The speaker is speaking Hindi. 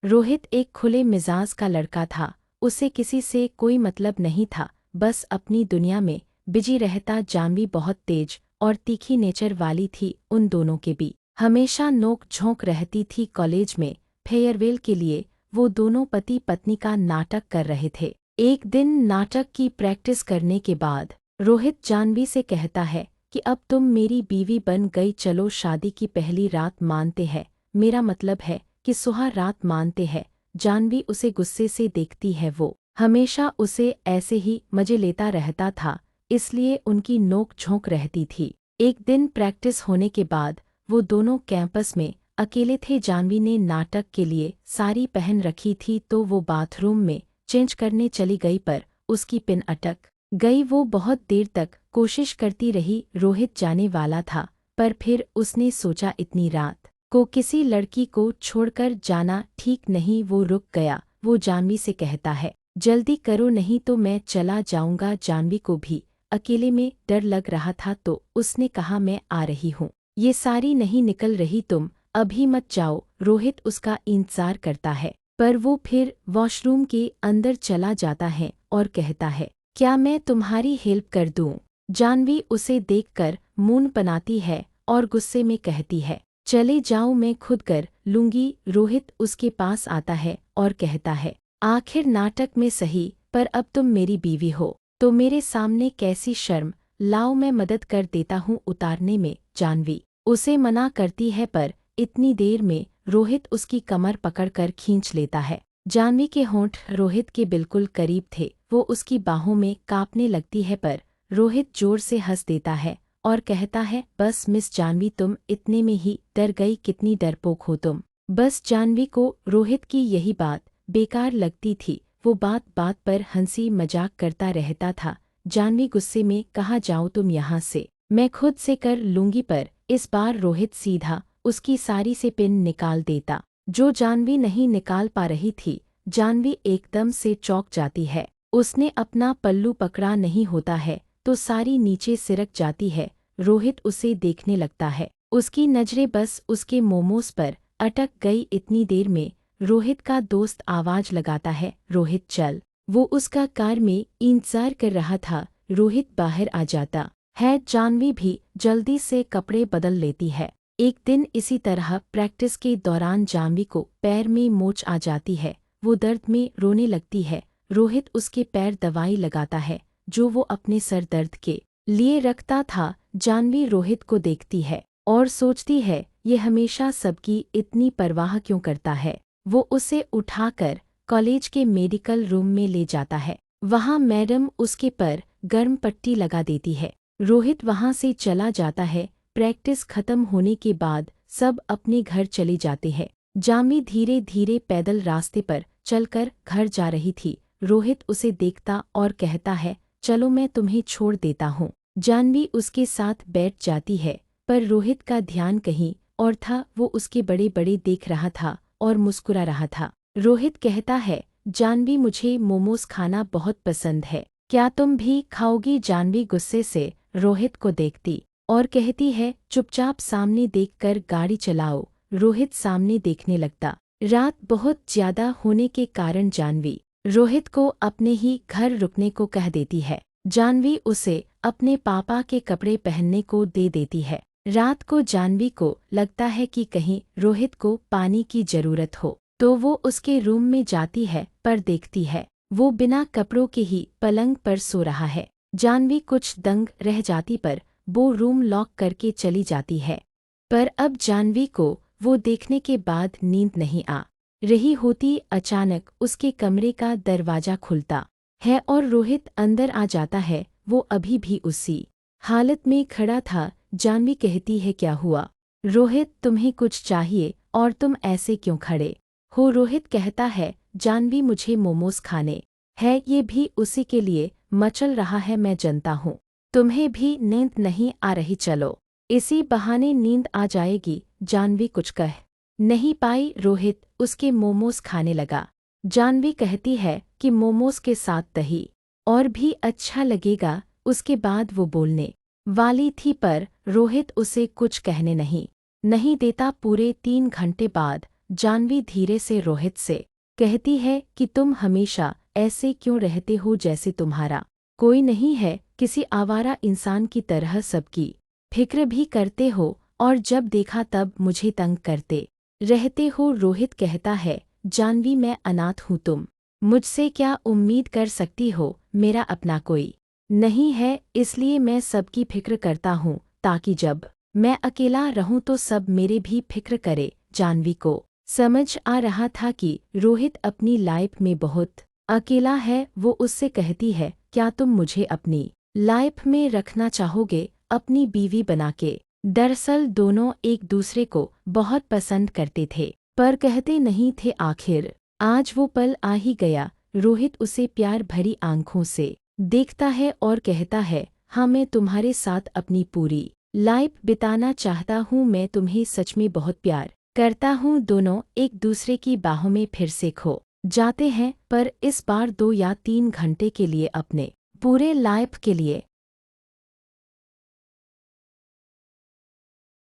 रोहित एक खुले मिजाज का लड़का था। उसे किसी से कोई मतलब नहीं था, बस अपनी दुनिया में बिजी रहता। जानवी बहुत तेज और तीखी नेचर वाली थी। उन दोनों के बीच हमेशा नोक झोंक रहती थी। कॉलेज में फेयरवेल के लिए वो दोनों पति पत्नी का नाटक कर रहे थे। एक दिन नाटक की प्रैक्टिस करने के बाद रोहित जानवी से कहता है कि अब तुम मेरी बीवी बन गई, चलो शादी की पहली रात मानते हैं। मेरा मतलब है कि सुहाग रात मानते हैं। जानवी उसे गुस्से से देखती है। वो हमेशा उसे ऐसे ही मजे लेता रहता था, इसलिए उनकी नोक झोंक रहती थी। एक दिन प्रैक्टिस होने के बाद वो दोनों कैंपस में अकेले थे। जानवी ने नाटक के लिए साड़ी पहन रखी थी तो वो बाथरूम में चेंज करने चली गई, पर उसकी पिन अटक गई। वो बहुत देर तक कोशिश करती रही। रोहित जाने वाला था, पर फिर उसने सोचा इतनी रात को किसी लड़की को छोड़कर जाना ठीक नहीं। वो रुक गया। वो जानवी से कहता है, जल्दी करो नहीं तो मैं चला जाऊंगा। जानवी को भी अकेले में डर लग रहा था तो उसने कहा, मैं आ रही हूँ। ये सारी नहीं निकल रही, तुम अभी मत जाओ। रोहित उसका इंतजार करता है, पर वो फिर वॉशरूम के अंदर चला जाता है और कहता है, क्या मैं तुम्हारी हेल्प कर दूं? जानवी उसे देखकर मुंह बनाती है और गुस्से में कहती है, चले जाओ, मैं खुद कर लूंगी। रोहित उसके पास आता है और कहता है, आखिर नाटक में सही, पर अब तुम मेरी बीवी हो तो मेरे सामने कैसी शर्म। लाओ मैं मदद कर देता हूँ उतारने में। जानवी उसे मना करती है, पर इतनी देर में रोहित उसकी कमर पकड़कर खींच लेता है। जानवी के होंठ रोहित के बिल्कुल करीब थे। वो उसकी बाहों में कांपने लगती है, पर रोहित जोर से हंस देता है और कहता है, बस मिस जानवी, तुम इतने में ही डर गई, कितनी डरपोक हो तुम। बस जानवी को रोहित की यही बात बेकार लगती थी। वो बात बात पर हंसी मजाक करता रहता था। जानवी गुस्से में, कहाँ जाओ तुम यहाँ से, मैं खुद से कर लूंगी। पर इस बार रोहित सीधा उसकी साड़ी से पिन निकाल देता, जो जानवी नहीं निकाल पा रही थी। जानवी एकदम से चौंक जाती है। उसने अपना पल्लू पकड़ा नहीं होता है तो साड़ी नीचे सिरक जाती है। रोहित उसे देखने लगता है। उसकी नजरें बस उसके मोमोज पर अटक गई। इतनी देर में रोहित का दोस्त आवाज लगाता है, रोहित चल। वो उसका कार में इंतजार कर रहा था। रोहित बाहर आ जाता है। जानवी भी जल्दी से कपड़े बदल लेती है। एक दिन इसी तरह प्रैक्टिस के दौरान जानवी को पैर में मोच आ जाती है। वो दर्द में रोने लगती है। रोहित उसके पैर दवाई लगाता है जो वो अपने सर दर्द के लिए रखता था। जानवी रोहित को देखती है और सोचती है, ये हमेशा सबकी इतनी परवाह क्यों करता है। वो उसे उठाकर कॉलेज के मेडिकल रूम में ले जाता है। वहाँ मैडम उसके पर गर्म पट्टी लगा देती है। रोहित वहाँ से चला जाता है। प्रैक्टिस खत्म होने के बाद सब अपने घर चले जाते हैं। जानवी धीरे धीरे पैदल रास्ते पर चलकर घर जा रही थी। रोहित उसे देखता और कहता है, चलो मैं तुम्हें छोड़ देता हूँ। जानवी उसके साथ बैठ जाती है, पर रोहित का ध्यान कहीं और था। वो उसके बड़े बड़े देख रहा था और मुस्कुरा रहा था। रोहित कहता है, जानवी मुझे मोमोज खाना बहुत पसंद है, क्या तुम भी खाओगी? जानवी गुस्से से रोहित को देखती और कहती है, चुपचाप सामने देखकर गाड़ी चलाओ। रोहित सामने देखने लगता। रात बहुत ज्यादा होने के कारण जानवी रोहित को अपने ही घर रुकने को कह देती है। जानवी उसे अपने पापा के कपड़े पहनने को दे देती है। रात को जानवी को लगता है कि कहीं रोहित को पानी की जरूरत हो तो वो उसके रूम में जाती है, पर देखती है वो बिना कपड़ों के ही पलंग पर सो रहा है। जानवी कुछ दंग रह जाती, पर वो रूम लॉक करके चली जाती है। पर अब जानवी को वो देखने के बाद नींद नहीं आ रही होती। अचानक उसके कमरे का दरवाजा खुलता है और रोहित अंदर आ जाता है। वो अभी भी उसी हालत में खड़ा था। जानवी कहती है, क्या हुआ रोहित, तुम्हें कुछ चाहिए और तुम ऐसे क्यों खड़े हो? रोहित कहता है, जानवी मुझे मोमोज खाने है, ये भी उसी के लिए मचल रहा है। मैं जानता हूँ तुम्हें भी नींद नहीं आ रही, चलो इसी बहाने नींद आ जाएगी। जानवी कुछ कह नहीं पाई। रोहित उसके मोमोज खाने लगा। जानवी कहती है कि मोमोज के साथ दही और भी अच्छा लगेगा। उसके बाद वो बोलने वाली थी, पर रोहित उसे कुछ कहने नहीं देता। पूरे 3 घंटे बाद जानवी धीरे से रोहित से कहती है कि तुम हमेशा ऐसे क्यों रहते हो जैसे तुम्हारा कोई नहीं है, किसी आवारा इंसान की तरह सबकी फिक्र भी करते हो और जब देखा तब मुझे तंग करते रहते हो। रोहित कहता है, जानवी मैं अनाथ हूँ, तुम मुझसे क्या उम्मीद कर सकती हो, मेरा अपना कोई नहीं है, इसलिए मैं सबकी फिक्र करता हूँ ताकि जब मैं अकेला रहूं तो सब मेरे भी फिक्र करे। जानवी को समझ आ रहा था कि रोहित अपनी लाइफ में बहुत अकेला है। वो उससे कहती है, क्या तुम मुझे अपनी लाइफ में रखना चाहोगे, अपनी बीवी बना के। दरअसल दोनों एक दूसरे को बहुत पसंद करते थे पर कहते नहीं थे। आखिर आज वो पल आ ही गया। रोहित उसे प्यार भरी आंखों से देखता है और कहता है, हाँ मैं तुम्हारे साथ अपनी पूरी लाइफ बिताना चाहता हूँ, मैं तुम्हें सच में बहुत प्यार करता हूँ। दोनों एक दूसरे की बाहों में फिर से खो जाते हैं पर इस बार 2 या 3 घंटे के लिए, अपने पूरे लाइफ के लिए।